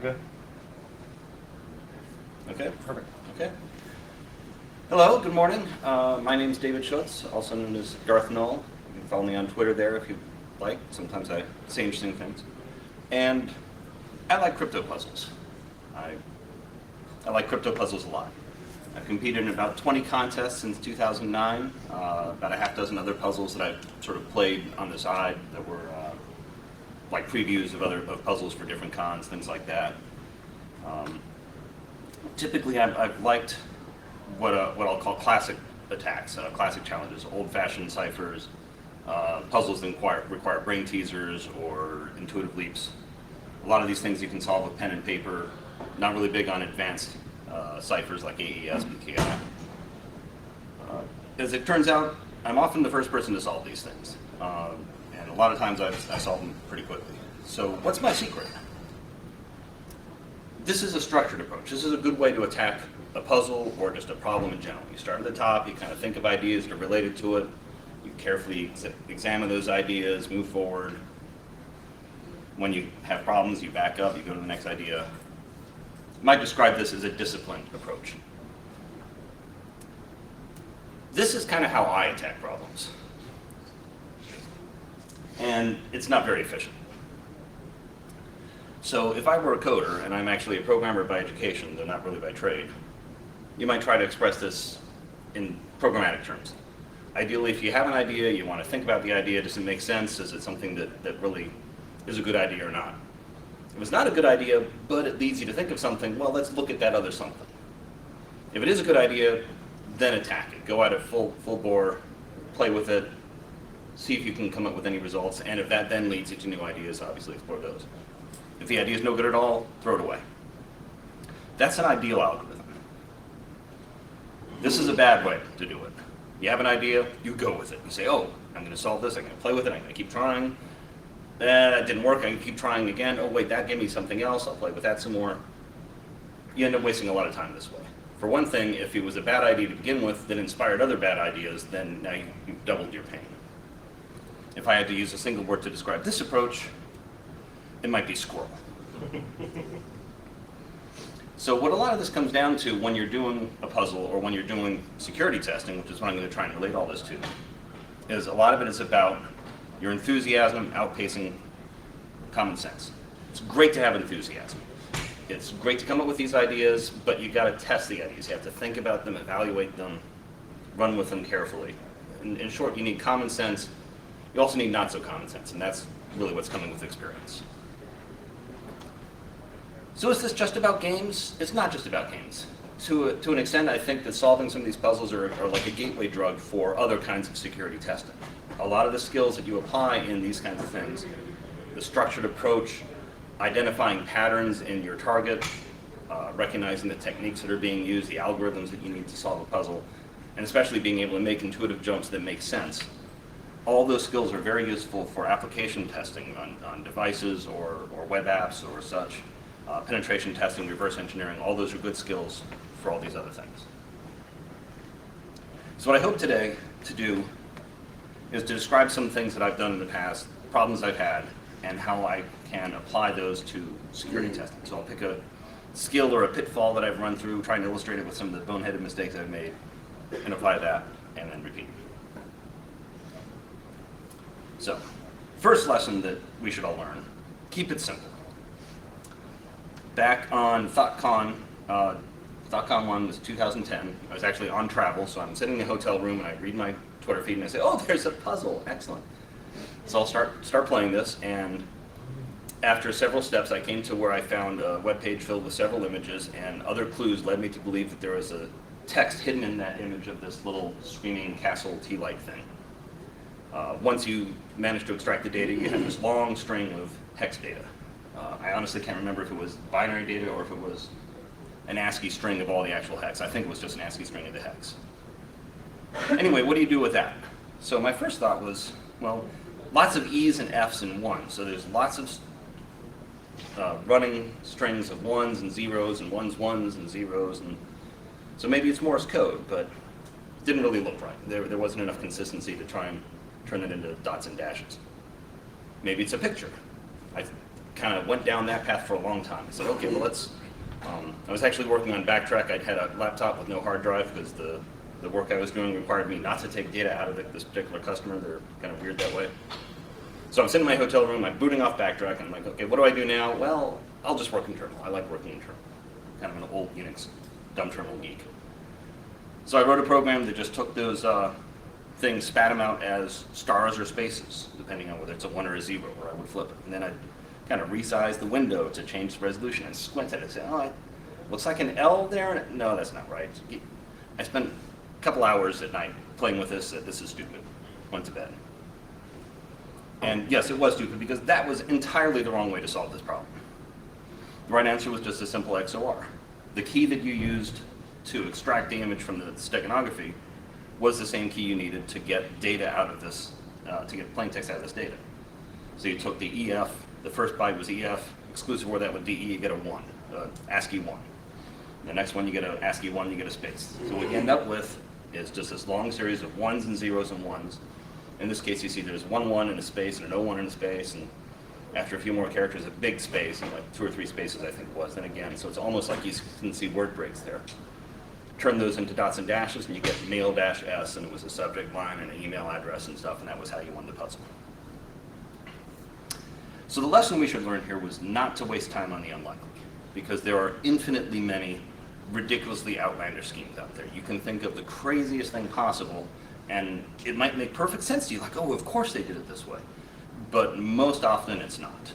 You're good. Okay, perfect. Okay. Hello, good morning. My name is David Schuetz, also known as Darth Null. You can follow me on Twitter there if you like. Sometimes I say interesting things. And I like crypto puzzles. I like crypto puzzles a lot. I've competed in about 20 contests since 2009, about a half dozen other puzzles that I've sort of played on the side that were like previews of puzzles for different cons, things like that. Typically, I've liked what I'll call classic attacks, classic challenges, old-fashioned ciphers, puzzles that require brain teasers or intuitive leaps. A lot of these things you can solve with pen and paper. Not really big on advanced ciphers like AES, PKI. As it turns out, I'm often the first person to solve these things. And a lot of times I solve them pretty quickly. So what's my secret? This is a structured approach. This is a good way to attack a puzzle or just a problem in general. You start at the top, you kind of think of ideas that are related to it, you carefully examine those ideas, move forward. When you have problems, you back up, you go to the next idea. I might describe this as a disciplined approach. This is kind of how I attack problems. And it's not very efficient. So if I were a coder, and I'm actually a programmer by education, though not really by trade, you might try to express this in programmatic terms. Ideally, if you have an idea, you want to think about the idea, does it make sense? Is it something that really is a good idea or not? If it's not a good idea, but it leads you to think of something, well, let's look at that other something. If it is a good idea, then attack it. Go at it full bore, play with it, see if you can come up with any results, and if that then leads you to new ideas, obviously explore those. If the idea is no good at all, throw it away. That's an ideal algorithm. This is a bad way to do it. You have an idea, you go with it. You say, oh, I'm going to solve this, I'm going to play with it, I'm going to keep trying. That didn't work, I can keep trying again. Oh wait, that gave me something else, I'll play with that some more. You end up wasting a lot of time this way. For one thing, if it was a bad idea to begin with that inspired other bad ideas, then now you've doubled your pain. If I had to use a single word to describe this approach, it might be squirrel. So what a lot of this comes down to when you're doing a puzzle or when you're doing security testing, which is what I'm going to try and relate all this to, is a lot of it is about your enthusiasm outpacing common sense. It's great to have enthusiasm. It's great to come up with these ideas, but you got to test the ideas. You have to think about them, evaluate them, run with them carefully. In short, you need common sense. You also need not so common sense, and that's really what's coming with experience. So is this just about games? It's not just about games. To an extent, I think that solving some of these puzzles are like a gateway drug for other kinds of security testing. A lot of the skills that you apply in these kinds of things, the structured approach, identifying patterns in your target, recognizing the techniques that are being used, the algorithms that you need to solve a puzzle, and especially being able to make intuitive jumps that make sense. All those skills are very useful for application testing on devices or web apps or such. Penetration testing, reverse engineering, all those are good skills for all these other things. So what I hope today to do is to describe some things that I've done in the past, problems I've had, and how I can apply those to security testing. So I'll pick a skill or a pitfall that I've run through, try and illustrate it with some of the boneheaded mistakes I've made, and apply that, and then repeat. So, first lesson that we should all learn, keep it simple. Back on ThoughtCon 1 was 2010. I was actually on travel, so I'm sitting in a hotel room and I read my Twitter feed and I say, oh, there's a puzzle, excellent. So I'll start playing this, and after several steps I came to where I found a web page filled with several images, and other clues led me to believe that there was a text hidden in that image of this little screaming castle tea-like thing. Once you manage to extract the data, you have this long string of hex data. I honestly can't remember if it was binary data or if it was an ASCII string of all the actual hex. I think it was just an ASCII string of the hex. Anyway, what do you do with that? So my first thought was, well, lots of E's and F's in 1. So there's lots of running strings of 1s and 0s and 1s and 0s. And so maybe it's Morse code, but it didn't really look right. There wasn't enough consistency to try and turn it into dots and dashes. Maybe it's a picture. I kind of went down that path for a long time. I said, okay, well let's, I was actually working on Backtrack. I'd had a laptop with no hard drive because the work I was doing required me not to take data out of this particular customer. They're kind of weird that way. So I'm sitting in my hotel room, I'm booting off Backtrack, and I'm like, okay, what do I do now? Well, I'll just work in terminal. I like working in terminal. Kind of an old Unix dumb terminal geek. So I wrote a program that just took those things, spat them out as stars or spaces, depending on whether it's a 1 or a 0, where I would flip it. And then I'd kind of resize the window to change the resolution and squint at it and say, oh, it looks like an L there. No, that's not right. I spent a couple hours at night playing with this, said this is stupid, went to bed. And yes, it was stupid because that was entirely the wrong way to solve this problem. The right answer was just a simple XOR. The key that you used to extract the image from the steganography was the same key you needed to get data out of this, to get plain text out of this data. So you took the EF, the first byte was EF, exclusive word that with DE, you get a 1, ASCII 1. The next one you get an ASCII 1, you get a space. So what you end up with is just this long series of 1s and 0s and 1s. In this case, you see there's 1 1 in a space and an 0 1 in a space, and after a few more characters, a big space, and like 2 or 3 spaces, I think it was. Then again, so it's almost like you can see word breaks there. Turn those into dots and dashes, and you get mail-s, and it was a subject line and an email address and stuff, and that was how you won the puzzle. So the lesson we should learn here was not to waste time on the unlikely, because there are infinitely many ridiculously outlandish schemes out there. You can think of the craziest thing possible, and it might make perfect sense to you, like, oh, of course they did it this way. But most often it's not.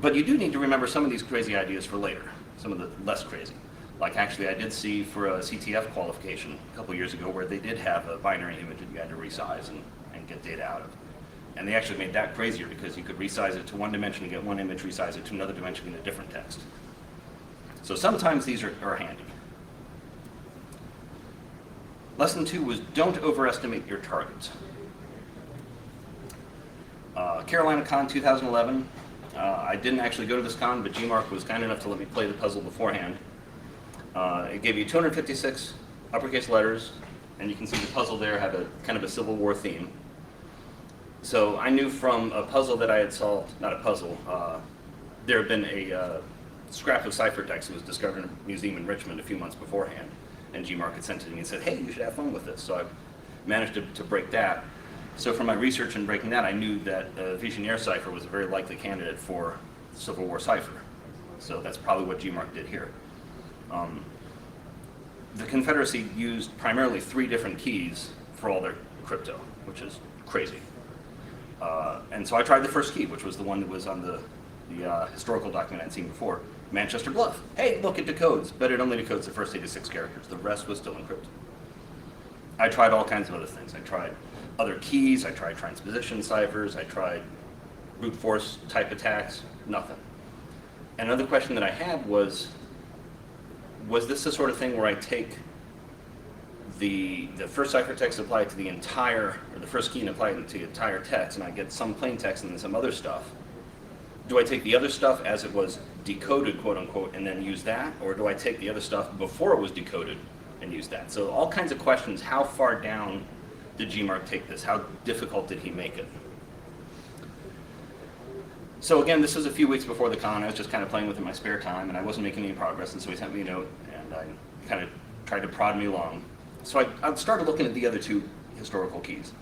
But you do need to remember some of these crazy ideas for later, some of the less crazy. Like actually I did see for a CTF qualification a couple years ago where they did have a binary image that you had to resize and get data out of. And they actually made that crazier because you could resize it to one dimension and get one image, resize it to another dimension and get a different text. So sometimes these are handy. Lesson 2 was don't overestimate your targets. Carolina Con 2011, I didn't actually go to this con, but Gmark was kind enough to let me play the puzzle beforehand. It gave you 256 uppercase letters, and you can see the puzzle there had a kind of a Civil War theme. So I knew from a puzzle that I had solved, not a puzzle, there had been a scrap of ciphertext that was discovered in a museum in Richmond a few months beforehand, and Gmark had sent it to me and said, hey, you should have fun with this. So I managed to break that. So from my research in breaking that, I knew that Vigenère cipher was a very likely candidate for Civil War cipher. So that's probably what Gmark did here. The Confederacy used primarily 3 different keys for all their crypto, which is crazy. And so I tried the first key, which was the one that was on the historical document I'd seen before, Manchester Bluff. Hey, look, it decodes, but it only decodes the first 86 characters. The rest was still encrypted. I tried all kinds of other things. I tried other keys, I tried transposition ciphers, I tried brute force type attacks, nothing. And another question that I had was this the sort of thing where I take the first ciphertext applied to the entire, or the first key and apply it to the entire text, and I get some plain text and then some other stuff? Do I take the other stuff as it was decoded, quote unquote, and then use that? Or do I take the other stuff before it was decoded and use that? So all kinds of questions. How far down did Gmark take this? How difficult did he make it? So again, this was a few weeks before the con. I was just kind of playing with it in my spare time, and I wasn't making any progress, and so he sent me a note, and I kind of tried to prod me along. So I started looking at the other 2 historical keys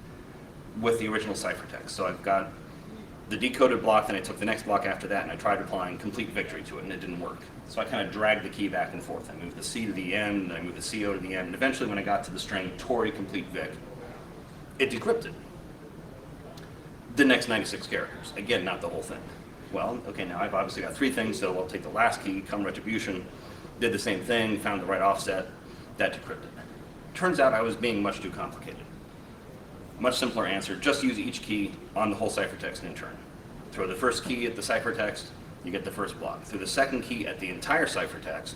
with the original ciphertext. So I've got the decoded block, then I took the next block after that, and I tried applying complete victory to it, and it didn't work. So I kind of dragged the key back and forth. I moved the C to the end, I moved the CO to the end, and eventually when I got to the string Tory complete vic, it decrypted the next 96 characters. Again, not the whole thing. Well, okay, now I've obviously got 3 things, so I'll take the last key, come retribution, did the same thing, found the right offset, that decrypted. Turns out I was being much too complicated. Much simpler answer, just use each key on the whole ciphertext in turn. Throw the first key at the ciphertext, you get the first block. Throw the second key at the entire ciphertext,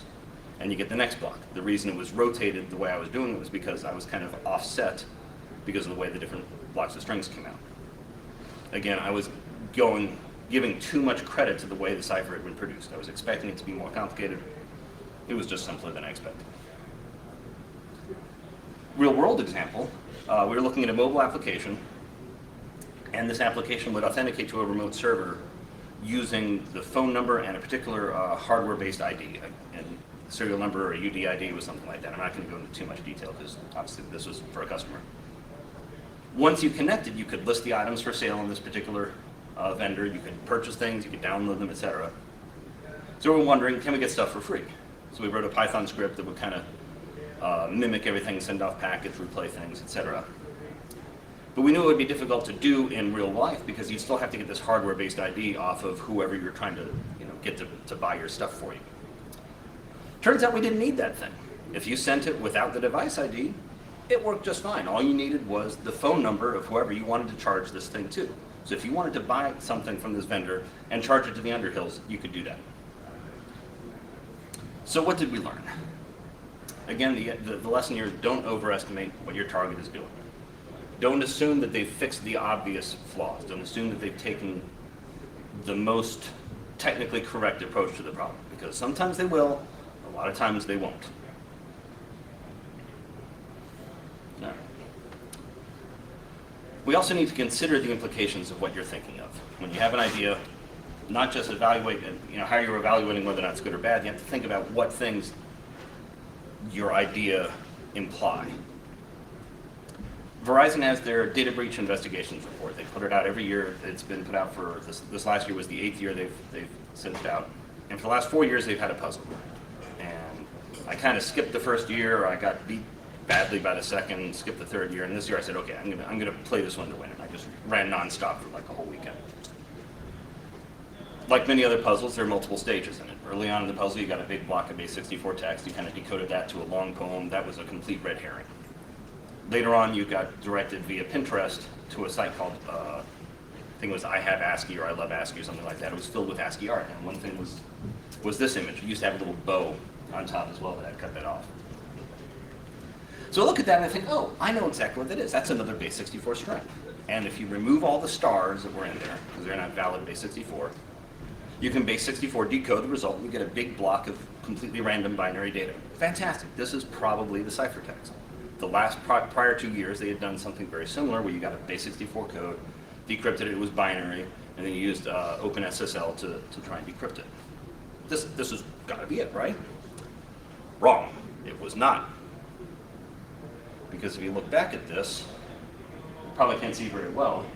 and you get the next block. The reason it was rotated the way I was doing it was because I was kind of offset because of the way the different blocks of strings came out. Again, I was giving too much credit to the way the cipher had been produced. I was expecting it to be more complicated. It was just simpler than I expected. Real world example, we were looking at a mobile application, and this application would authenticate to a remote server using the phone number and a particular hardware-based ID. And serial number or UDID was something like that. I'm not going to go into too much detail because obviously this was for a customer. Once you connected, you could list the items for sale on this particular vendor. You could purchase things, you could download them, etc. So we're wondering, can we get stuff for free? So we wrote a Python script that would kind of mimic everything, send off packets, replay things, etc. But we knew it would be difficult to do in real life because you'd still have to get this hardware-based ID off of whoever you're trying to get to buy your stuff for you. Turns out we didn't need that thing. If you sent it without the device ID, it worked just fine. All you needed was the phone number of whoever you wanted to charge this thing to. So if you wanted to buy something from this vendor and charge it to the Underhills, you could do that. So what did we learn? Again, the lesson here is don't overestimate what your target is doing. Don't assume that they've fixed the obvious flaws. Don't assume that they've taken the most technically correct approach to the problem, because sometimes they will, a lot of times they won't. No. We also need to consider the implications of what you're thinking of. When you have an idea, not just evaluate how you're evaluating whether or not it's good or bad, you have to think about what things your idea imply. Verizon has their data breach investigations report. They put it out every year. It's been put out for this last year was the 8th year they've sent it out. And for the last 4 years they've had a puzzle. And I kind of skipped the first year, or I got beat badly by the second, skipped the third year, and this year I said, okay, I'm gonna play this one to win. And I just ran nonstop for like a whole weekend. Like many other puzzles, there are multiple stages in it. Early on in the puzzle, you got a big block of base 64 text. You kind of decoded that to a long poem. That was a complete red herring. Later on, you got directed via Pinterest to a site called, I think it was I Have ASCII or I Love ASCII or something like that. It was filled with ASCII art, and one thing was this image. It used to have a little bow on top as well, but I'd cut that off. So I look at that and I think, oh, I know exactly what that is. That's another base 64 string. And if you remove all the stars that were in there, because they're not valid base 64, you can base 64 decode the result and you get a big block of completely random binary data. Fantastic. This is probably the ciphertext. The last prior 2 years, they had done something very similar where you got a base 64 code, decrypted it, it was binary, and then you used OpenSSL to try and decrypt it. This has got to be it, right? Wrong. It was not. Because if you look back at this, you probably can't see very well,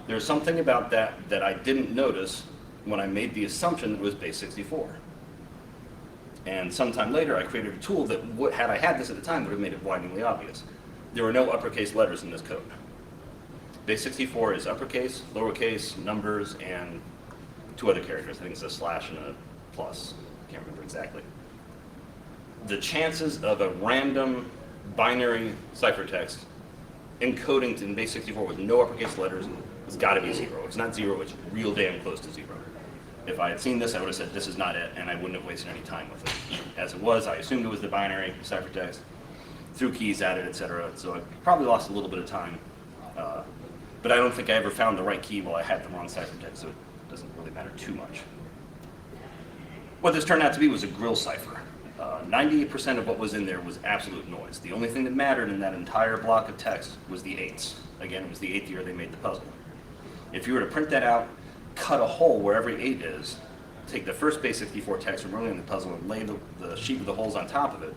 there's something about that I didn't notice when I made the assumption that it was base 64. And sometime later, I created a tool that, had I had this at the time, would have made it blindingly obvious. There were no uppercase letters in this code. Base 64 is uppercase, lowercase, numbers, and 2 other characters. I think it's a slash and a plus. I can't remember exactly. The chances of a random binary ciphertext encoding in base 64 with no uppercase letters has got to be 0. It's not 0, it's real damn close to 0. If I had seen this, I would have said, this is not it, and I wouldn't have wasted any time with it. As it was, I assumed it was the binary ciphertext, threw keys at it, etc. So I probably lost a little bit of time. But I don't think I ever found the right key while I had the wrong ciphertext, so it doesn't really matter too much. What this turned out to be was a grill cipher. 98% of what was in there was absolute noise. The only thing that mattered in that entire block of text was the 8s. Again, it was the 8th year they made the puzzle. If you were to print that out, cut a hole where every 8 is, take the first base 64 text from early in the puzzle and lay the sheet with the holes on top of it,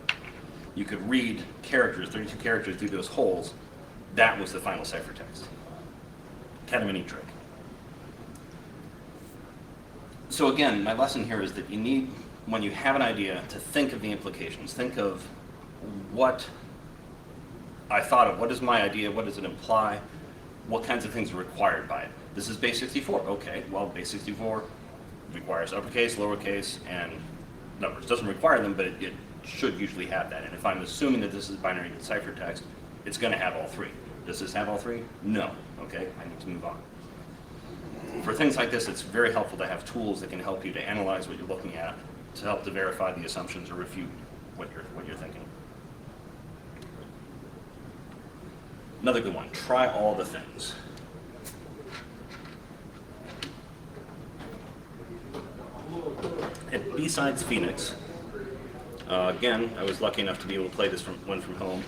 you could read characters, 32 characters through those holes. That was the final ciphertext. Kind of a neat trick. So again, my lesson here is that you need, when you have an idea, to think of the implications. Think of what I thought of. What is my idea? What does it imply? What kinds of things are required by it? This is base 64. Okay, well, base 64 requires uppercase, lowercase, and numbers. It doesn't require them, but it should usually have that. And if I'm assuming that this is binary ciphertext, it's going to have all 3. Does this have all 3? No. Okay, I need to move on. For things like this, it's very helpful to have tools that can help you to analyze what you're looking at, to help to verify the assumptions or refute what you're thinking. Another good one, try all the things. At B-Sides Phoenix, again, I was lucky enough to be able to play this one from home.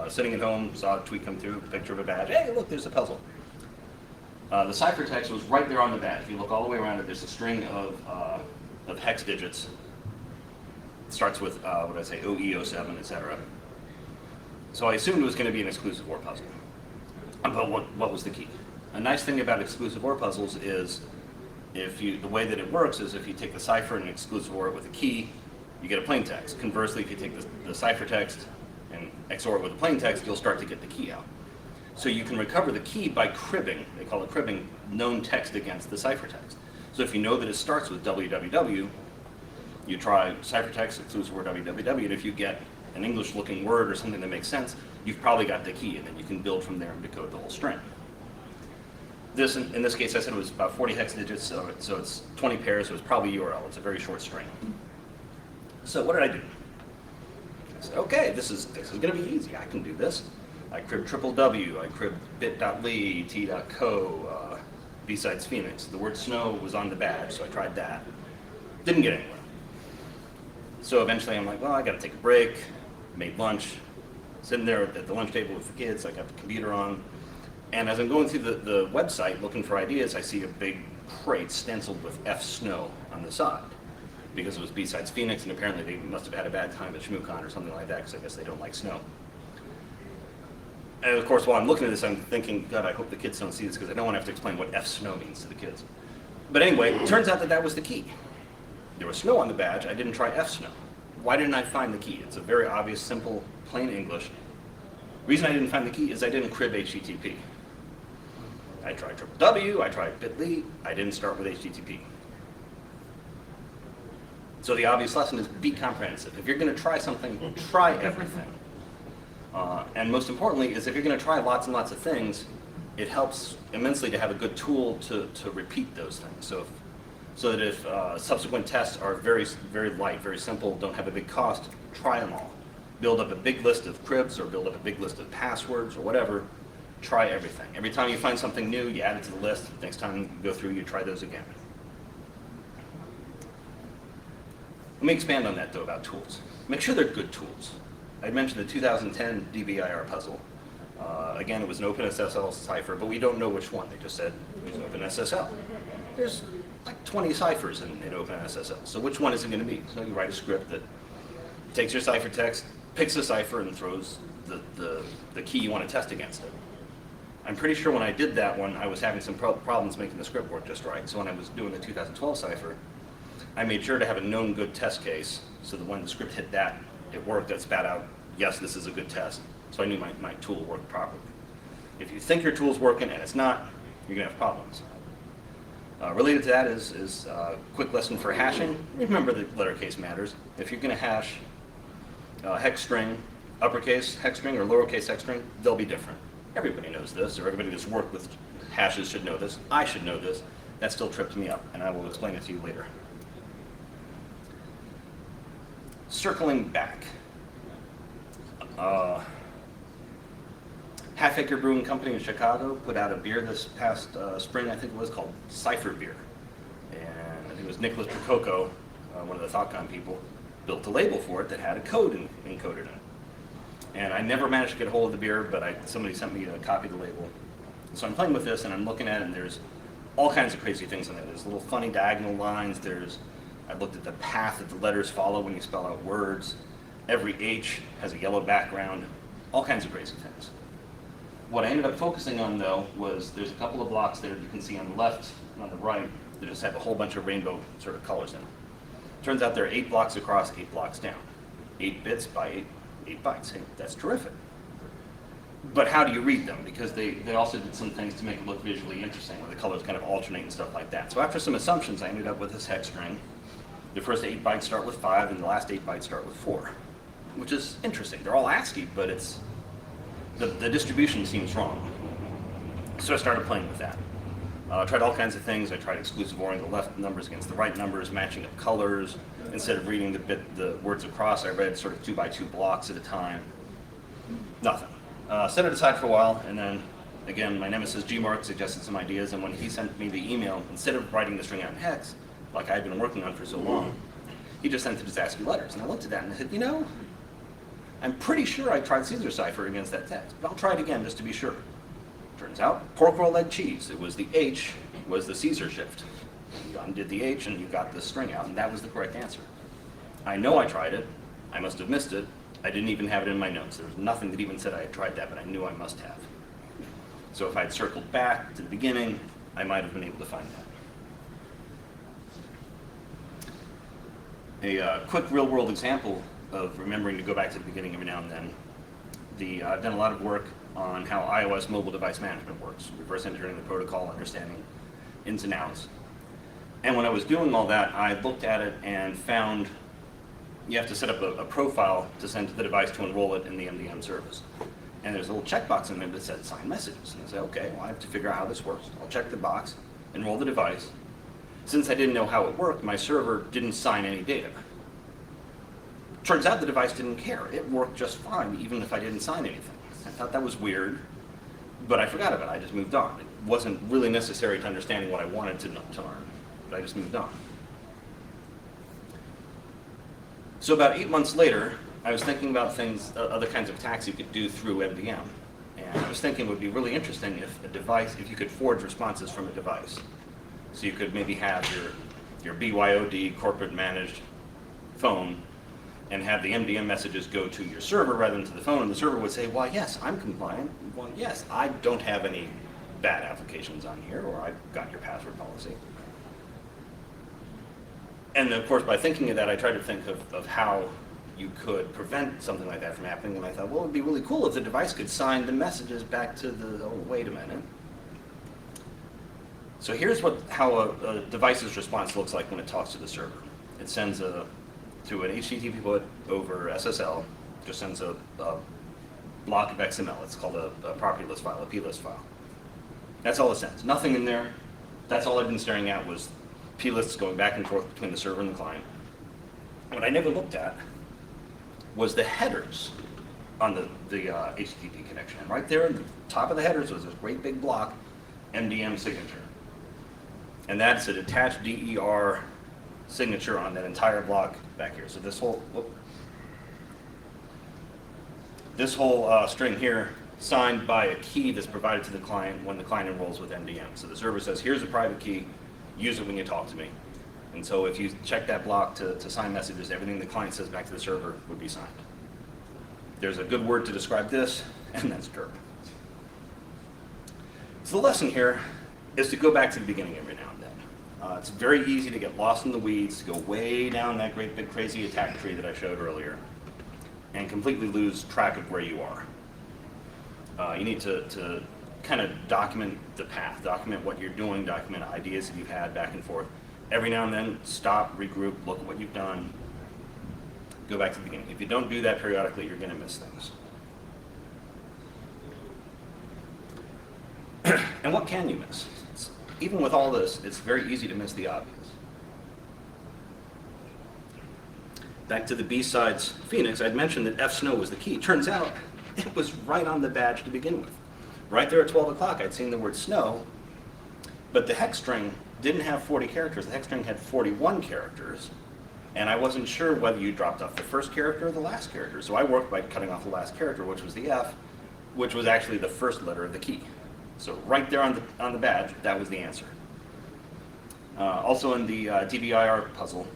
Sitting at home, saw a tweet come through, a picture of a badge. Hey, look, there's a puzzle. The ciphertext was right there on the badge. If you look all the way around it, there's a string of hex digits. It starts with, what did I say, OE, 07, etc. So I assumed it was going to be an exclusive OR puzzle. But what was the key? A nice thing about exclusive OR puzzles is the way that it works is if you take the cipher and exclusive OR it with a key, you get a plain text. Conversely, if you take the ciphertext and XOR it with a plain text, you'll start to get the key out. So you can recover the key by cribbing, they call it cribbing, known text against the ciphertext. So if you know that it starts with www, you try ciphertext, exclusive OR www, and if you get an English-looking word or something that makes sense, you've probably got the key, and then you can build from there and decode the whole string. This, in this case, I said it was about 40 hex digits, so it's 20 pairs, so it's probably URL. It's a very short string. So what did I do? I said, okay, this is going to be easy. I can do this. I cribbed triple W. I cribbed bit.ly, t.co, besides Phoenix. The word snow was on the badge, so I tried that. Didn't get anywhere. So eventually I'm like, well, I got to take a break. Made lunch. Sitting there at the lunch table with the kids. I got the computer on. And as I'm going through the website looking for ideas, I see a big crate stenciled with F Snow on the side. Because it was besides Phoenix, and apparently they must have had a bad time at ShmooCon or something like that, because I guess they don't like snow. And of course, while I'm looking at this, I'm thinking, God, I hope the kids don't see this, because I don't want to have to explain what F Snow means to the kids. But anyway, it turns out that was the key. There was snow on the badge. I didn't try F Snow. Why didn't I find the key? It's a very obvious, simple, plain English. The reason I didn't find the key is I didn't crib HTTP. I tried triple W, I tried bit.ly, I didn't start with HTTP. So the obvious lesson is be comprehensive. If you're going to try something, try everything. And most importantly is if you're going to try lots and lots of things, it helps immensely to have a good tool to repeat those things. So that if subsequent tests are very, very light, very simple, don't have a big cost, try them all. Build up a big list of cribs or build up a big list of passwords or whatever. Try everything. Every time you find something new, you add it to the list. Next time you go through, you try those again. Let me expand on that, though, about tools. Make sure they're good tools. I mentioned the 2010 DBIR puzzle. Again, it was an OpenSSL cipher, but we don't know which one. They just said it was OpenSSL. There's like 20 ciphers in OpenSSL, so which one is it going to be? So you write a script that takes your ciphertext, picks a cipher, and throws the key you want to test against it. I'm pretty sure when I did that one, I was having some problems making the script work just right. So when I was doing the 2012 cipher, I made sure to have a known good test case, so that when the script hit that, it worked, it spat out, yes, this is a good test. So I knew my tool worked properly. If you think your tool's working and it's not, you're going to have problems. Related to that is a quick lesson for hashing. Remember that letter case matters. If you're going to hash hex string, uppercase hex string or lowercase hex string, they'll be different. Everybody knows this, or everybody that's worked with hashes should know this. I should know this. That still trips me up, and I will explain it to you later. Circling back. Half Acre Brewing Company in Chicago put out a beer this past spring, I think it was, called Cypher Beer. And I think it was Nicholas Prococo, one of the ThoughtCon people, built a label for it that had a code encoded in it. And I never managed to get a hold of the beer, but somebody sent me a copy of the label. So I'm playing with this, and I'm looking at it, and there's all kinds of crazy things in it. There's little funny diagonal lines. I looked at the path that the letters follow when you spell out words. Every H has a yellow background. All kinds of crazy things. What I ended up focusing on, though, was there's a couple of blocks there you can see on the left and on the right that just have a whole bunch of rainbow sort of colors in them. Turns out there are 8 blocks across, 8 blocks down. 8 bits by 8 bytes. Hey, that's terrific. But how do you read them? Because they also did some things to make it look visually interesting, where the colors kind of alternate and stuff like that. So after some assumptions, I ended up with this hex string. The first 8 bytes start with 5, and the last 8 bytes start with 4, which is interesting. They're all ASCII, but it's the distribution seems wrong. So I started playing with that. I tried all kinds of things. I tried exclusive ORing the left numbers against the right numbers, matching up colors. Instead of reading the words across, I read sort of 2 by 2 blocks at a time. Nothing. Set it aside for a while, and then, again, my nemesis Gmark suggested some ideas, and when he sent me the email, instead of writing the string out in hex, like I'd been working on for so long, he just sent it as ASCII letters. And I looked at that and I said, you know, I'm pretty sure I tried Caesar cipher against that text, but I'll try it again just to be sure. Turns out, pork roll egg cheese. It was the H was the Caesar shift. You undid the H and you got the string out, and that was the correct answer. I know I tried it. I must have missed it. I didn't even have it in my notes. There was nothing that even said I had tried that, but I knew I must have. So if I had circled back to the beginning, I might have been able to find that. A quick real-world example of remembering to go back to the beginning every now and then. I've done a lot of work on how iOS mobile device management works, reverse engineering the protocol, understanding ins and outs. And when I was doing all that, I looked at it and found you have to set up a profile to send to the device to enroll it in the MDM service. And there's a little checkbox in there that said sign messages. And I said, okay, well, I have to figure out how this works. I'll check the box, enroll the device. Since I didn't know how it worked, my server didn't sign any data. Turns out the device didn't care. It worked just fine, even if I didn't sign anything. I thought that was weird, but I forgot about it. I just moved on. It wasn't really necessary to understanding what I wanted to learn, but I just moved on. So about 8 months later, I was thinking about things, other kinds of attacks you could do through MDM. And I was thinking it would be really interesting if you could forge responses from a device. So you could maybe have your BYOD corporate managed phone and have the MDM messages go to your server rather than to the phone, and the server would say, well, yes, I'm compliant. Well, yes, I don't have any bad applications on here, or I've got your password policy. And of course, by thinking of that, I tried to think of how you could prevent something like that from happening, and I thought, well, it would be really cool if the device could sign the messages back to oh, wait a minute. So here's how a device's response looks like when it talks to the server. It sends through an HTTP put over SSL, just sends a block of XML. It's called a property list file, a plist file. That's all it sends. Nothing in there. That's all I've been staring at was plists going back and forth between the server and the client. What I never looked at was the headers on the HTTP connection. And right there at the top of the headers was this great big block, MDM signature. And that's a detached DER signature on that entire block back here. So this whole string here signed by a key that's provided to the client when the client enrolls with MDM. So the server says, here's a private key, use it when you talk to me. And so if you check that block to sign messages, everything the client says back to the server would be signed. There's a good word to describe this, and that's derp. So the lesson here is to go back to the beginning every now and then. It's very easy to get lost in the weeds, to go way down that great big crazy attack tree that I showed earlier, and completely lose track of where you are. You need to kind of document the path, document what you're doing, document ideas that you've had back and forth. Every now and then, stop, regroup, look at what you've done, go back to the beginning. If you don't do that periodically, you're going to miss things. And what can you miss? Even with all this, it's very easy to miss the obvious. Back to the B-sides Phoenix, I'd mentioned that F-Snow was the key. Turns out, it was right on the badge to begin with. Right there at 12 o'clock, I'd seen the word snow, but the hex string didn't have 40 characters. The hex string had 41 characters, and I wasn't sure whether you dropped off the first character or the last character. So I worked by cutting off the last character, which was the F, which was actually the first letter of the key. So right there on the badge, that was the answer. Also in the DBIR puzzle,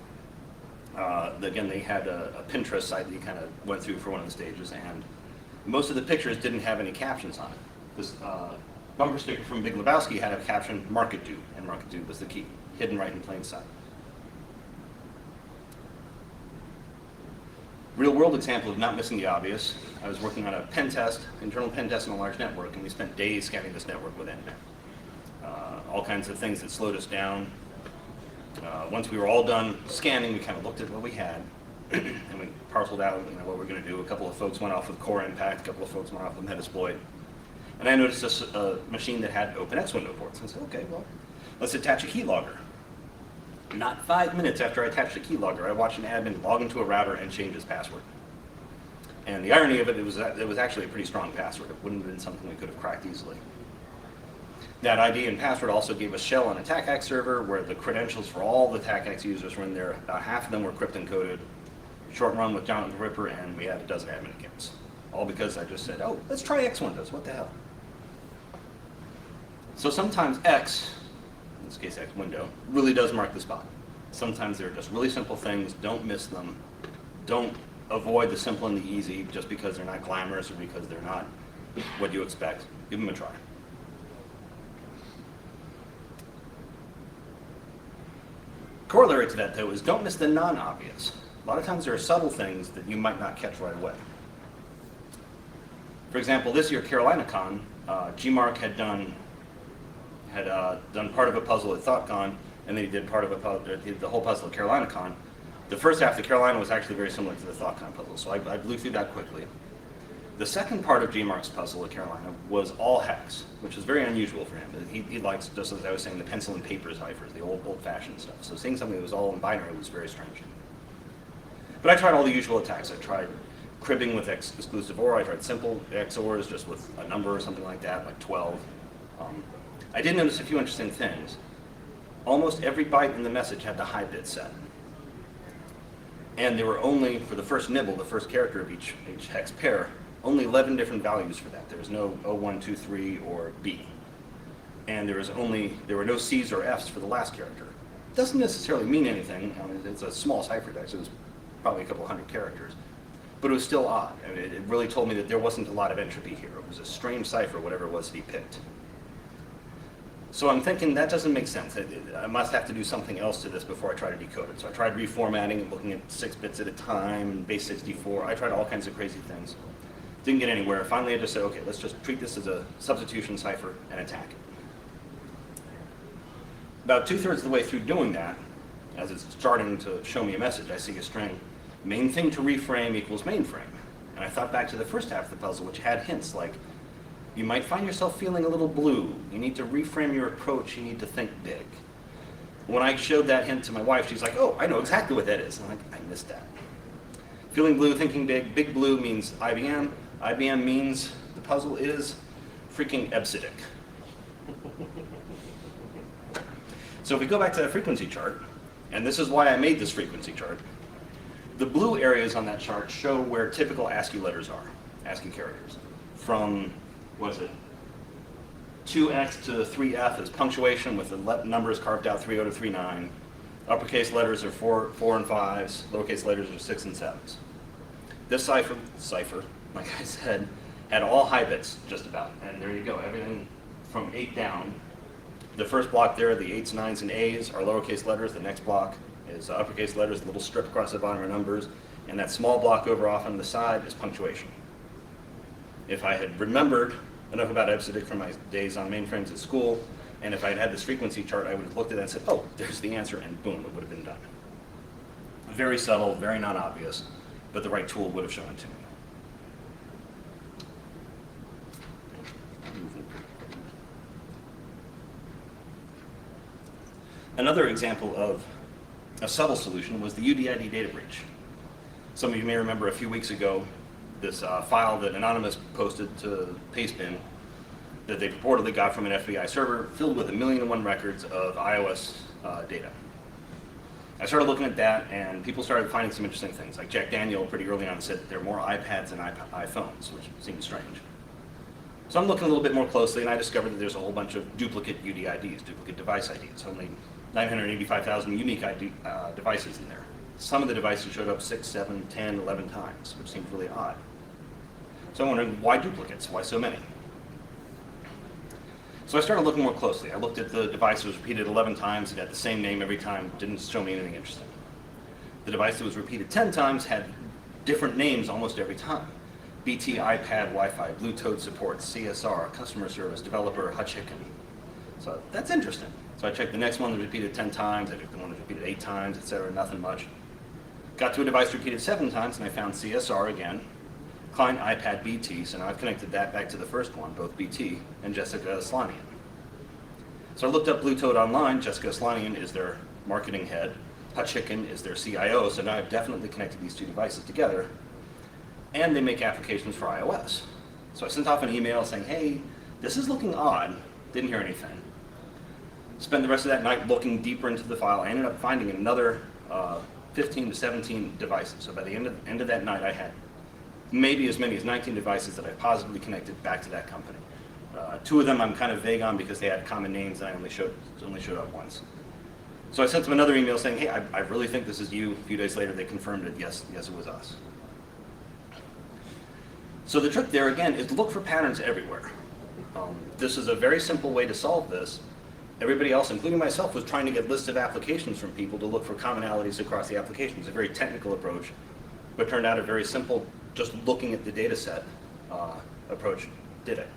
again, they had a Pinterest site that you kind of went through for one of the stages, and most of the pictures didn't have any captions on it. This bumper sticker from Big Lebowski had a caption, Market Do, and Market Do was the key, hidden right in plain sight. Real world example of not missing the obvious. I was working on a pen test, internal pen test on a large network, and we spent days scanning this network with Nmap. All kinds of things that slowed us down. Once we were all done scanning, we kind of looked at what we had, and we parceled out what we're going to do. A couple of folks went off with core impact, a couple of folks went off with Metasploit. And I noticed a machine that had OpenX window ports. And I said, okay, well, let's attach a keylogger. Not 5 minutes after I attached a keylogger, I watched an admin log into a router and change his password. And the irony of it was that it was actually a pretty strong password. It wouldn't have been something we could have cracked easily. That ID and password also gave us shell on a TACAX server where the credentials for all the TACAX users were in there. About half of them were crypt encoded. Short run with Jonathan the Ripper, and we had a dozen admin accounts. All because I just said, oh, let's try X Windows, what the hell? So sometimes X, in this case X window, really does mark the spot. Sometimes they're just really simple things, don't miss them. Don't avoid the simple and the easy just because they're not glamorous or because they're not what you expect. Give them a try. Corollary to that, though, is don't miss the non-obvious. A lot of times there are subtle things that you might not catch right away. For example, this year, CarolinaCon, Gmark had done part of a puzzle at ThoughtCon, and then he did the whole puzzle at CarolinaCon. The first half, the Carolina, was actually very similar to the ThoughtCon puzzle, so I blew through that quickly. The second part of Gmark's puzzle at Carolina was all hex, which is very unusual for him. He likes, just as I was saying, the pencil and paper ciphers, the old-fashioned stuff. So seeing something that was all in binary was very strange. But I tried all the usual attacks. I tried cribbing with exclusive OR. I tried simple XORs just with a number or something like that, like 12. I did notice a few interesting things. Almost every byte in the message had the high bit set. And there were only, for the first nibble, the first character of each hex pair, only 11 different values for that. There was no 01, 2, 3, or B. And there were no C's or F's for the last character. It doesn't necessarily mean anything. I mean, it's a small cipher text. It was probably a couple hundred characters. But it was still odd. I mean, it really told me that there wasn't a lot of entropy here. It was a strange cipher, whatever it was that he picked. So I'm thinking that doesn't make sense. I must have to do something else to this before I try to decode it. So I tried reformatting and looking at 6 bits at a time, base 64. I tried all kinds of crazy things. Didn't get anywhere. Finally, I just said, okay, let's just treat this as a substitution cipher and attack it. About 2/3 of the way through doing that, as it's starting to show me a message, I see a string, main thing to reframe equals mainframe. And I thought back to the first half of the puzzle, which had hints like, you might find yourself feeling a little blue. You need to reframe your approach. You need to think big. When I showed that hint to my wife, she's like, oh, I know exactly what that is. I'm like, I missed that. Feeling blue, thinking big. Big blue means IBM. IBM means the puzzle is freaking EBCDIC. So if we go back to that frequency chart, and this is why I made this frequency chart, the blue areas on that chart show where typical ASCII letters are, ASCII characters. From, what is it, 2X to 3F is punctuation with the numbers carved out 30 to 39. Uppercase letters are 4 and 5s, lowercase letters are 6 and 7s. This cipher, like I said, had all high bits just about, and there you go, everything from 8 down. The first block there, the 8s, 9s, and A's are lowercase letters. The next block is uppercase letters, the little strip across the bottom are numbers, and that small block over off on the side is punctuation. If I had remembered enough about EBCDIC from my days on mainframes at school, and if I had had this frequency chart, I would have looked at that and said, oh, there's the answer, and boom, it would have been done. Very subtle, very non-obvious, but the right tool would have shown it to me. Another example of a subtle solution was the UDID data breach. Some of you may remember a few weeks ago this file that Anonymous posted to Pastebin that they purportedly got from an FBI server filled with 1,000,001 records of iOS data. I started looking at that, and people started finding some interesting things. Like Jack Daniel pretty early on said that there are more iPads than iPhones, which seems strange. So I'm looking a little bit more closely, and I discovered that there's a whole bunch of duplicate UDIDs, duplicate device IDs, only 985,000 unique devices in there. Some of the devices showed up 6, 7, 10, 11 times, which seemed really odd. So I'm wondering, why duplicates? Why so many? So I started looking more closely. I looked at the device that was repeated 11 times. It had the same name every time. Didn't show me anything interesting. The device that was repeated 10 times had different names almost every time. BT, iPad, Wi-Fi, Bluetooth support, CSR, customer service, developer, Hutchicken. So that's interesting. So I checked the next one that repeated 10 times. I checked the one that repeated 8 times, etc. Nothing much. Got to a device repeated 7 times, and I found CSR again. Client iPad BT, so now I've connected that back to the first one, both BT and Jessica Slanian. So I looked up Bluetooth online. Jessica Slanian is their marketing head. Hutchicken is their CIO, so now I've definitely connected these two devices together. And they make applications for iOS. So I sent off an email saying, hey, this is looking odd. Didn't hear anything. Spent the rest of that night looking deeper into the file. I ended up finding another 15 to 17 devices. So by the end of that night, I had maybe as many as 19 devices that I positively connected back to that company. Two of them I'm kind of vague on because they had common names and I only showed up once. So I sent them another email saying, hey, I really think this is you. A few days later, they confirmed it. Yes, it was us. So the trick there, again, is look for patterns everywhere. This is a very simple way to solve this. Everybody else, including myself, was trying to get lists of applications from people to look for commonalities across the applications. A very technical approach, but turned out a very simple, just looking at the data set approach did it.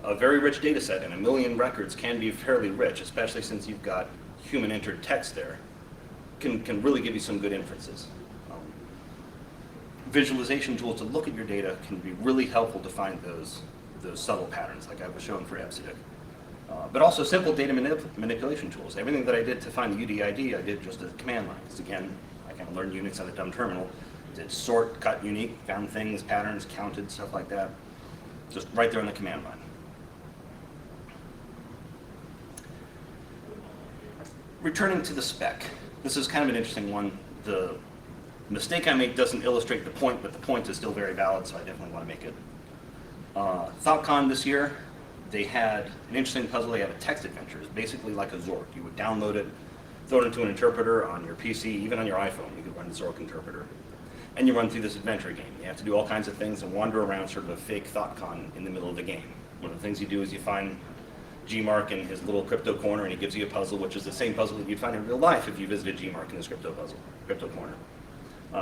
A very rich data set and 1 million records can be fairly rich, especially since you've got human entered text there, can really give you some good inferences. Visualization tools to look at your data can be really helpful to find those subtle patterns like I was showing for EBCDIC. But also simple data manipulation tools. Everything that I did to find the UDID, I did just as a command line. Because again, I kind of learned Unix on a dumb terminal. Did sort, cut, unique, found things, patterns, counted, stuff like that. Just right there on the command line. Returning to the spec. This is kind of an interesting one. The mistake I make doesn't illustrate the point, but the point is still very valid, so I definitely want to make it. ThoughtCon this year, they had an interesting puzzle. They had a text adventure. It's basically like a Zork. You would download it, throw it into an interpreter on your PC, even on your iPhone. You could run the Zork interpreter. And you run through this adventure game. You have to do all kinds of things and wander around sort of a fake ThoughtCon in the middle of the game. One of the things you do is you find Gmark in his little crypto corner, and he gives you a puzzle, which is the same puzzle that you'd find in real life if you visited Gmark in his crypto corner.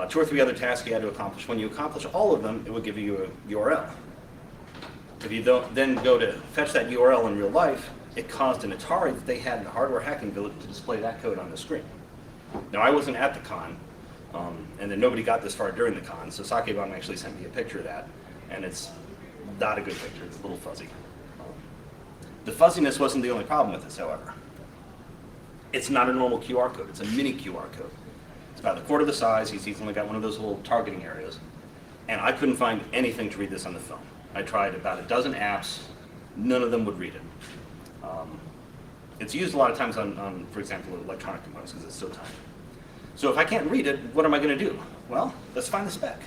2 or 3 other tasks you had to accomplish. When you accomplish all of them, it would give you a URL. If you then go to fetch that URL in real life, it caused an Atari that they had in the hardware hacking village to display that code on the screen. Now, I wasn't at the con, and then nobody got this far during the con, so Sakebon actually sent me a picture of that, and it's not a good picture. It's a little fuzzy. The fuzziness wasn't the only problem with this, however. It's not a normal QR code. It's a mini QR code. It's about a quarter the size. He's only got one of those little targeting areas. And I couldn't find anything to read this on the phone. I tried about a dozen apps. None of them would read it. It's used a lot of times on, for example, electronic components because it's so tiny. So if I can't read it, what am I going to do? Well, let's find the spec.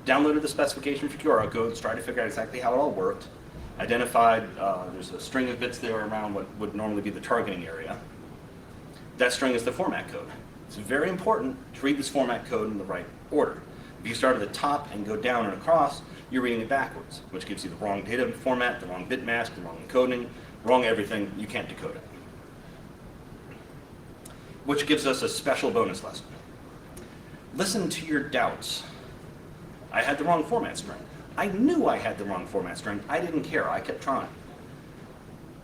Downloaded the specification for QR codes, tried to figure out exactly how it all worked. Identified there's a string of bits there around what would normally be the targeting area. That string is the format code. It's very important to read this format code in the right order. If you start at the top and go down and across, you're reading it backwards, which gives you the wrong data format, the wrong bit mask, the wrong encoding, wrong everything. You can't decode it. Which gives us a special bonus lesson. Listen to your doubts. I had the wrong format string. I knew I had the wrong format string. I didn't care. I kept trying.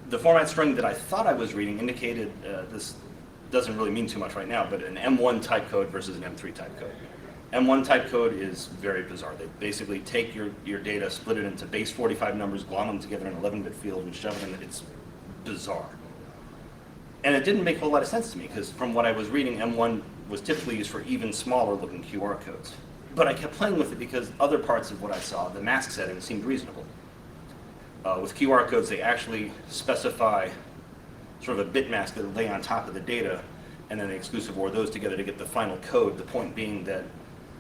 The format string that I thought I was reading indicated, this doesn't really mean too much right now, but an M1 type code versus an M3 type code. M1 type code is very bizarre. They basically take your data, split it into base 45 numbers, glom them together in an 11-bit field, and shove it in it. It's bizarre. And it didn't make a whole lot of sense to me, because from what I was reading, M1 was typically used for even smaller looking QR codes. But I kept playing with it because other parts of what I saw, the mask setting, seemed reasonable. With QR codes, they actually specify sort of a bit mask that lay on top of the data, and then they exclusive OR those together to get the final code. The point being that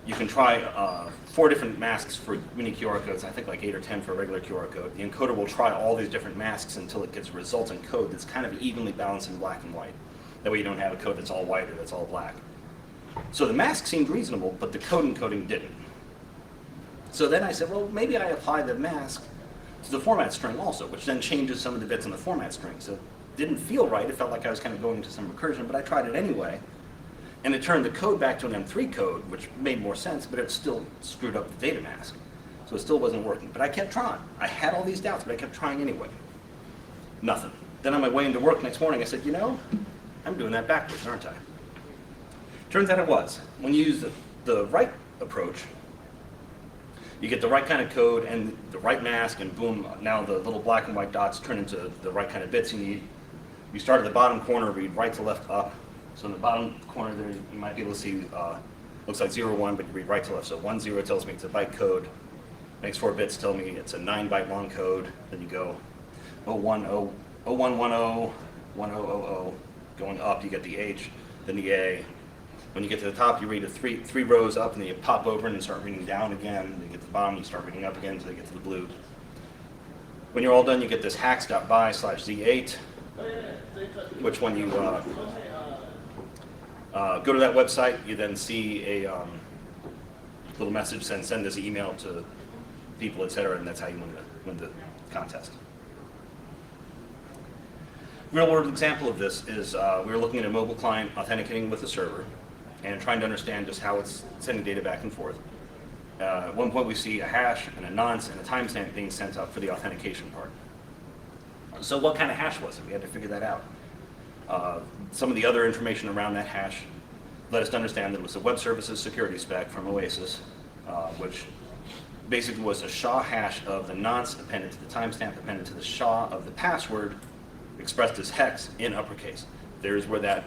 you can try 4 different masks for mini QR codes, I think like 8 or 10 for a regular QR code. The encoder will try all these different masks until it gets a resultant code that's kind of evenly balanced in black and white. That way you don't have a code that's all white or that's all black. So the mask seemed reasonable, but the code encoding didn't. So then I said, well, maybe I apply the mask to the format string also, which then changes some of the bits in the format string. So it didn't feel right. It felt like I was kind of going into some recursion, but I tried it anyway. And it turned the code back to an M3 code, which made more sense, but it still screwed up the data mask. So it still wasn't working. But I kept trying. I had all these doubts, but I kept trying anyway. Nothing. Then on my way into work next morning, I said, you know, I'm doing that backwards, aren't I? Turns out it was. When you use the right approach, you get the right kind of code and the right mask, and boom, now the little black and white dots turn into the right kind of bits you need. You start at the bottom corner, read right to left up. So in the bottom corner there, you might be able to see, looks like 0, 1, but you read right to left. So 1, 0 tells me it's a byte code. Next 4 bits tell me it's a 9-byte long code. Then you go 01, 0, 01, 10, 1000. Going up, you get the H, then the A. When you get to the top, you read a three rows up, and then you pop over and start reading down again. Then you get to the bottom, you start reading up again until you get to the blue. When you're all done, you get this hacks.by/z8, which when you go to that website, you then see a little message saying send this email to people, etc., and that's how you win the contest. Real world example of this is we were looking at a mobile client authenticating with a server and trying to understand just how it's sending data back and forth. At one point we see a hash and a nonce and a timestamp being sent up for the authentication part. So what kind of hash was it? We had to figure that out. Some of the other information around that hash led us to understand that it was a web services security spec from Oasis, which basically was a SHA hash of the nonce appended to the timestamp appended to the SHA of the password expressed as hex in uppercase. There's where that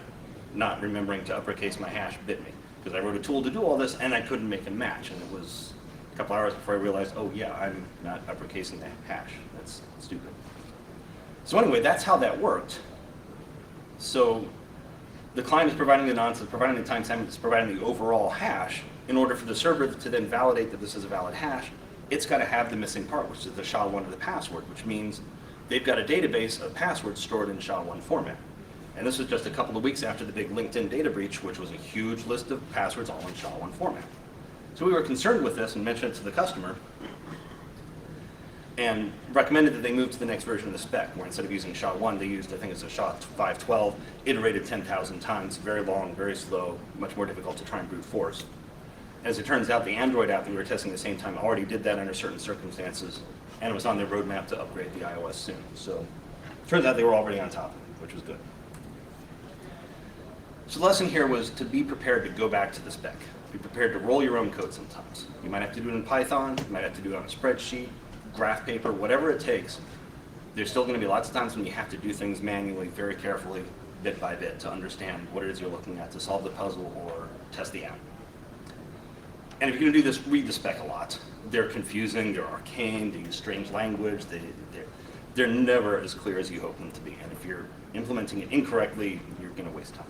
not remembering to uppercase my hash bit me, because I wrote a tool to do all this and I couldn't make a match, and it was a couple hours before I realized, oh yeah, I'm not uppercasing the hash. That's stupid. So anyway, that's how that worked. So the client is providing the nonce, it's providing the timestamp, it's providing the overall hash. In order for the server to then validate that this is a valid hash, it's got to have the missing part, which is the SHA-1 of the password, which means they've got a database of passwords stored in SHA-1 format. And this was just a couple of weeks after the big LinkedIn data breach, which was a huge list of passwords all in SHA-1 format. So we were concerned with this and mentioned it to the customer and recommended that they move to the next version of the spec, where instead of using SHA-1, they used, I think it's a SHA-512, iterated 10,000 times, very long, very slow, much more difficult to try and brute force. As it turns out, the Android app that we were testing at the same time already did that under certain circumstances, and it was on their roadmap to upgrade the iOS soon. So it turns out they were already on top of it, which was good. So the lesson here was to be prepared to go back to the spec. Be prepared to roll your own code sometimes. You might have to do it in Python, you might have to do it on a spreadsheet, graph paper, whatever it takes. There's still going to be lots of times when you have to do things manually, very carefully, bit by bit, to understand what it is you're looking at, to solve the puzzle or test the app. And if you're going to do this, read the spec a lot. They're confusing, they're arcane, they use strange language, they're never as clear as you hope them to be. And if you're implementing it incorrectly, you're going to waste time.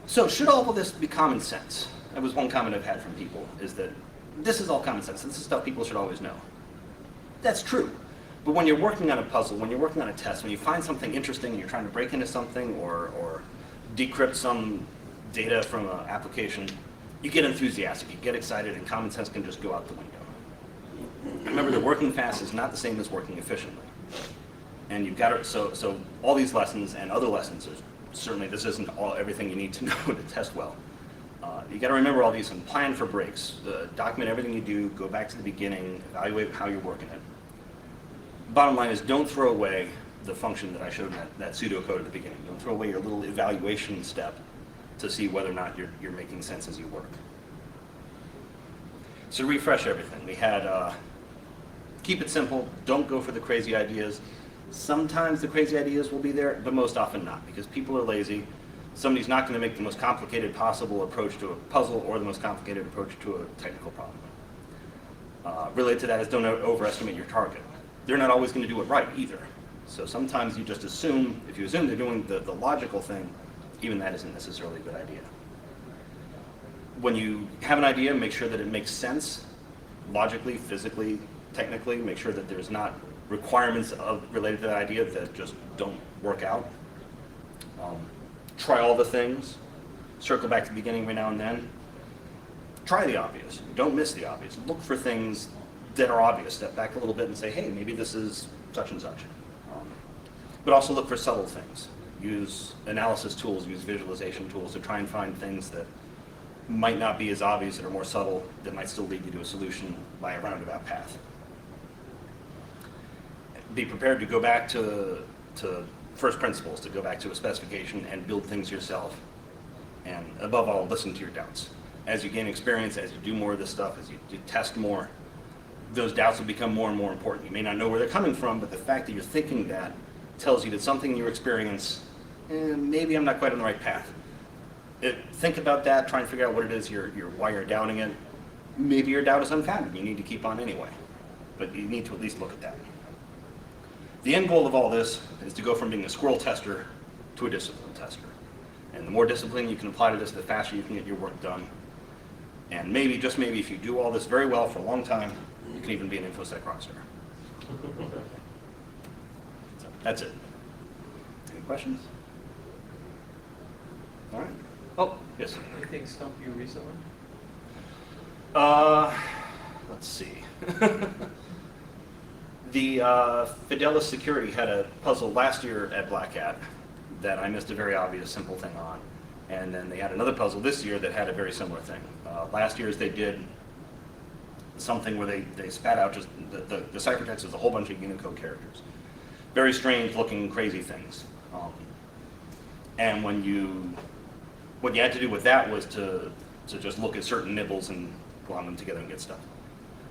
So should all of this be common sense? That was one comment I've had from people, is that this is all common sense. This is stuff people should always know. That's true. But when you're working on a puzzle, when you're working on a test, when you find something interesting and you're trying to break into something or decrypt some data from an application, you get enthusiastic, you get excited, and common sense can just go out the window. Remember that working fast is not the same as working efficiently. And you've got to, so all these lessons and other lessons, certainly this isn't everything you need to know to test well. You got to remember all these and plan for breaks. Document everything you do, go back to the beginning, evaluate how you're working it. Bottom line is, don't throw away the function that I showed in that pseudocode at the beginning. Don't throw away your little evaluation step to see whether or not you're making sense as you work. So refresh everything. We had keep it simple, don't go for the crazy ideas. Sometimes the crazy ideas will be there, but most often not, because people are lazy. Somebody's not going to make the most complicated possible approach to a puzzle or the most complicated approach to a technical problem. Related to that is, don't overestimate your target. They're not always going to do it right either. So sometimes you just assume, if you assume they're doing the logical thing, even that isn't necessarily a good idea. When you have an idea, make sure that it makes sense, logically, physically, technically. Make sure that there's not requirements related to that idea that just don't work out. Try all the things. Circle back to the beginning every now and then. Try the obvious. Don't miss the obvious. Look for things that are obvious. Step back a little bit and say, hey, maybe this is such and such. But also look for subtle things. Use analysis tools, use visualization tools to try and find things that might not be as obvious, that are more subtle, that might still lead you to a solution by a roundabout path. Be prepared to go back to first principles, to go back to a specification and build things yourself. And above all, listen to your doubts. As you gain experience, as you do more of this stuff, as you test more, those doubts will become more and more important. You may not know where they're coming from, but the fact that you're thinking that tells you that something in your experience, maybe I'm not quite on the right path. Think about that, try and figure out what it is why you're doubting it. Maybe your doubt is unfounded, you need to keep on anyway. But you need to at least look at that. The end goal of all this is to go from being a squirrel tester to a discipline tester. And the more discipline you can apply to this, the faster you can get your work done. And maybe, just maybe, if you do all this very well for a long time, You can even be an InfoSec rockstar. So that's it. Any questions? All right. Oh, yes. Anything stump you recently? Let's see. The Fidelis Security had a puzzle last year at Black Hat that I missed a very obvious simple thing on. And then they had another puzzle this year that had a very similar thing. Last year's they did something where they spat out just the ciphertext is a whole bunch of Unicode characters. Very strange looking, crazy things. And what you had to do with that was to just look at certain nibbles and glom them together and get stuff.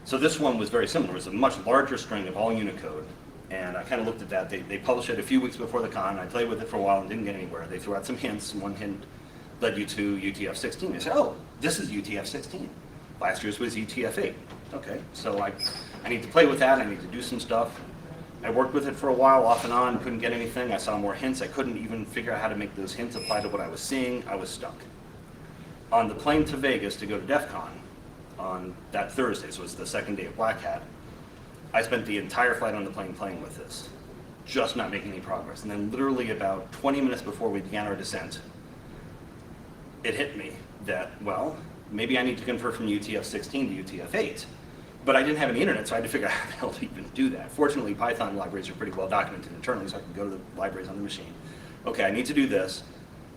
So this one was very similar. It was a much larger string of all Unicode. And I kind of looked at that. They published it a few weeks before the con. I played with it for a while and didn't get anywhere. They threw out some hints. One hint led you to UTF-16. I said, oh, this is UTF-16. Last year's was UTF-8. Okay, so I need to play with that. I need to do some stuff. I worked with it for a while, off and on, couldn't get anything. I saw more hints. I couldn't even figure out how to make those hints apply to what I was seeing. I was stuck. On the plane to Vegas to go to DEF CON on that Thursday, so it was the second day of Black Hat, I spent the entire flight on the plane playing with this, just not making any progress. And then literally about 20 minutes before we began our descent, it hit me that, well, maybe I need to convert from UTF-16 to UTF-8. But I didn't have any internet, so I had to figure out how the hell to even do that. Fortunately, Python libraries are pretty well documented internally, so I can go to the libraries on the machine. Okay, I need to do this.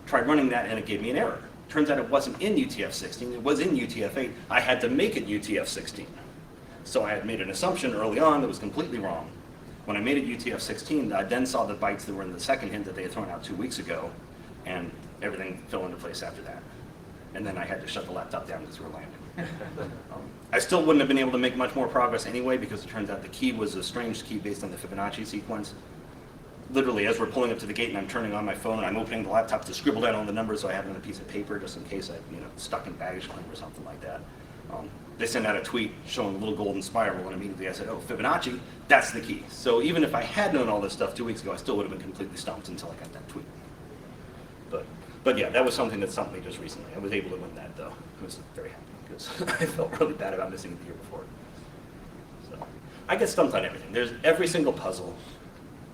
Tried running that, and it gave me an error. Turns out it wasn't in UTF-16, it was in UTF-8. I had to make it UTF-16. So I had made an assumption early on that was completely wrong. When I made it UTF-16, I then saw the bytes that were in the second hint that they had thrown out 2 weeks ago, and everything fell into place after that. And then I had to shut the laptop down because we were landing. I still wouldn't have been able to make much more progress anyway, because it turns out the key was a strange key based on the Fibonacci sequence. Literally, as we're pulling up to the gate and I'm turning on my phone and I'm opening the laptop to scribble down all the numbers so I have it on a piece of paper just in case I, stuck in baggage claim or something like that. They sent out a tweet showing a little golden spiral, and immediately I said, oh, Fibonacci, that's the key. So even if I had known all this stuff 2 weeks ago, I still would have been completely stumped until I got that tweet. But yeah, that was something that stumped me just recently. I was able to win that, though. I was very happy because I felt really bad about missing it the year before. So I get stumped on everything. There's every single puzzle.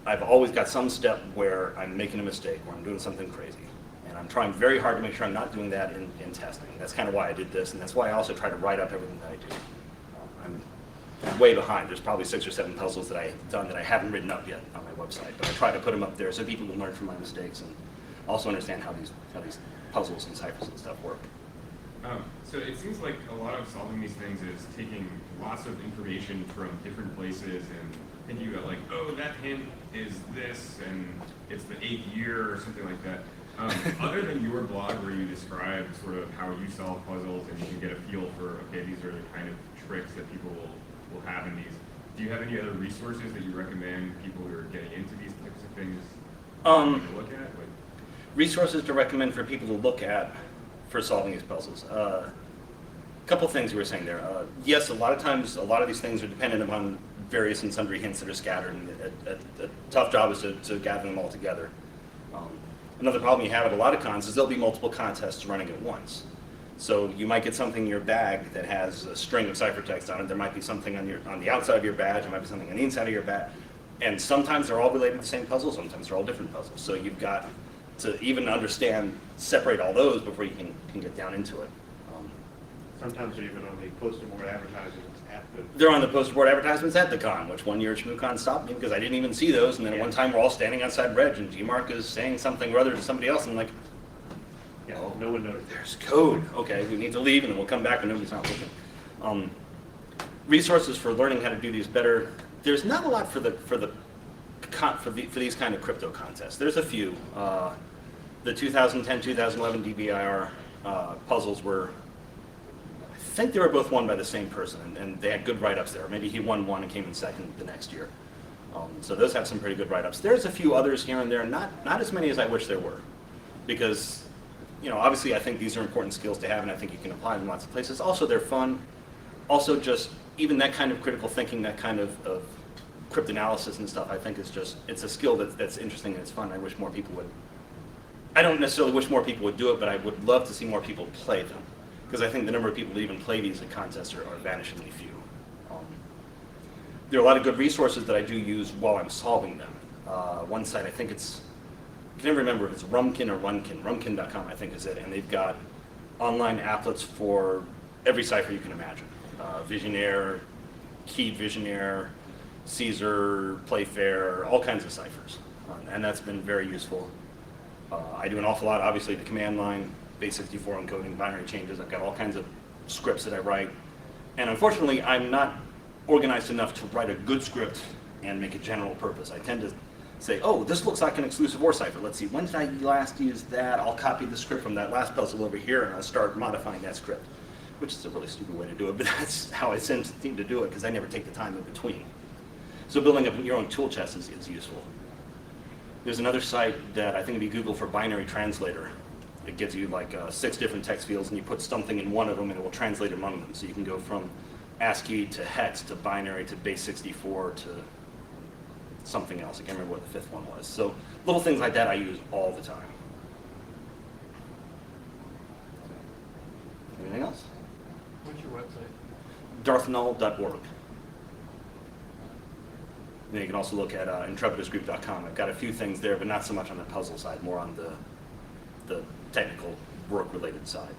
I've always got some step where I'm making a mistake, where I'm doing something crazy. And I'm trying very hard to make sure I'm not doing that in testing. That's kind of why I did this, and that's why I also try to write up everything that I do. I'm way behind. There's probably 6 or 7 puzzles that I've done that I haven't written up yet on my website, but I try to put them up there so people can learn from my mistakes and also understand how these puzzles and ciphers and stuff work. So it seems like a lot of solving these things is taking lots of information from different places and thinking about like, oh, that hint is this, and it's the 8th year or something like that. Other than your blog where you describe sort of how you solve puzzles and you can get a feel for, okay, these are the kind of tricks that people will have in these, do you have any other resources that you recommend people who are getting into these types of things to look at? Like, resources to recommend for people to look at for solving these puzzles. Couple things you were saying there. Yes, a lot of times, a lot of these things are dependent upon various and sundry hints that are scattered, and a tough job is to gather them all together. Another problem you have at a lot of cons is there'll be multiple contests running at once. So you might get something in your bag that has a string of ciphertext on it. There might be something on the outside of your badge. There might be something on the inside of your badge. And sometimes they're all related to the same puzzle. Sometimes they're all different puzzles. So you've got to even understand, separate all those before you can get down into it. Sometimes they're even on the poster board advertisements at the... They're on the poster board advertisements at the con, which one year ShmooCon stopped me because I didn't even see those. And then at one time we're all standing outside Reg and Gmark is saying something or other to somebody else. And I'm like, Yeah, no one knows. There's code. Okay, we need to leave and then we'll come back when nobody's not looking. Resources for learning how to do these better. There's not a lot for these kind of crypto contests. There's a few. The 2010-2011 DBIR puzzles were, I think they were both won by the same person, and they had good write-ups there. Maybe he won one and came in second the next year. So those have some pretty good write-ups. There's a few others here and there, not as many as I wish there were, because obviously I think these are important skills to have, and I think you can apply them in lots of places. Also, they're fun. Also, just even that kind of critical thinking, that kind of cryptanalysis and stuff, I think it's a skill that's interesting and it's fun. I wish more people would. I don't necessarily wish more people would do it, but I would love to see more people play them, because I think the number of people that even play these at contests are vanishingly few. there are a lot of good resources that I do use while I'm solving them. One site, I think it's, I can never remember if it's Rumkin or Runkin, rumkin.com I think is it, and they've got online applets for every cipher you can imagine. Visionaire, Keyed Visionaire, Caesar, Playfair, all kinds of ciphers. And that's been very useful. I do an awful lot, obviously, the command line, base 64 encoding, binary changes. I've got all kinds of scripts that I write. And unfortunately, I'm not organized enough to write a good script and make it general purpose. I tend to say, oh, this looks like an exclusive OR cipher. Let's see, when did I last use that? I'll copy the script from that last puzzle over here, and I'll start modifying that script, which is a really stupid way to do it, but that's how I seem to do it, because I never take the time in between. So building up your own tool chest is useful. There's another site that I think if you Google for binary translator, it gives you like 6 different text fields, and you put something in one of them, and it will translate among them. So you can go from ASCII to hex to binary to base 64 to something else. I can't remember what the 5th one was. So little things like that I use all the time. Anything else? What's your website? darthnull.org. Then you can also look at intrepidusgroup.com. I've got a few things there, but not so much on the puzzle side, more on the technical work-related side.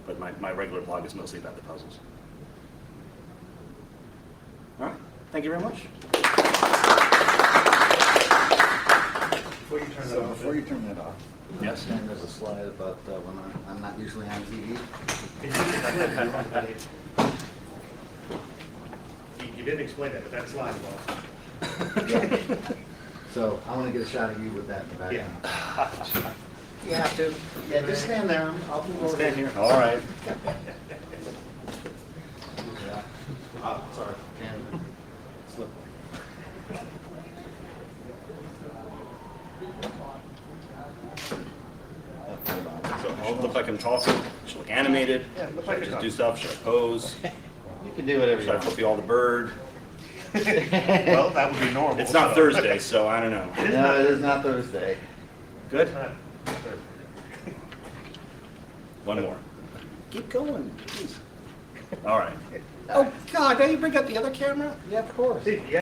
But my regular blog is mostly about the puzzles. All right, thank you very much. Before you turn that off, I Yes. understand there's a slide about when I'm not usually on TV. You didn't explain that, but that slide was. Yeah. So I want to get a shot of you with that in the background. Yeah. You have to. Yeah, just stand there. I'll be over Stand here. All right. Yeah. Oh, sorry. Can't slip. So I'll look like I'm talking. Should look animated. Yeah, look Should like I you're just do talking. stuff? Should I pose? You can do whatever Should you I want. flip you all the bird? Well, that would be normal. It's not so- Thursday, so I don't know. No, it is not Thursday. Good? It's not Thursday. One more. Keep going, please. All right. Oh, God, now you bring up the other camera? Yeah, of course. See, yeah.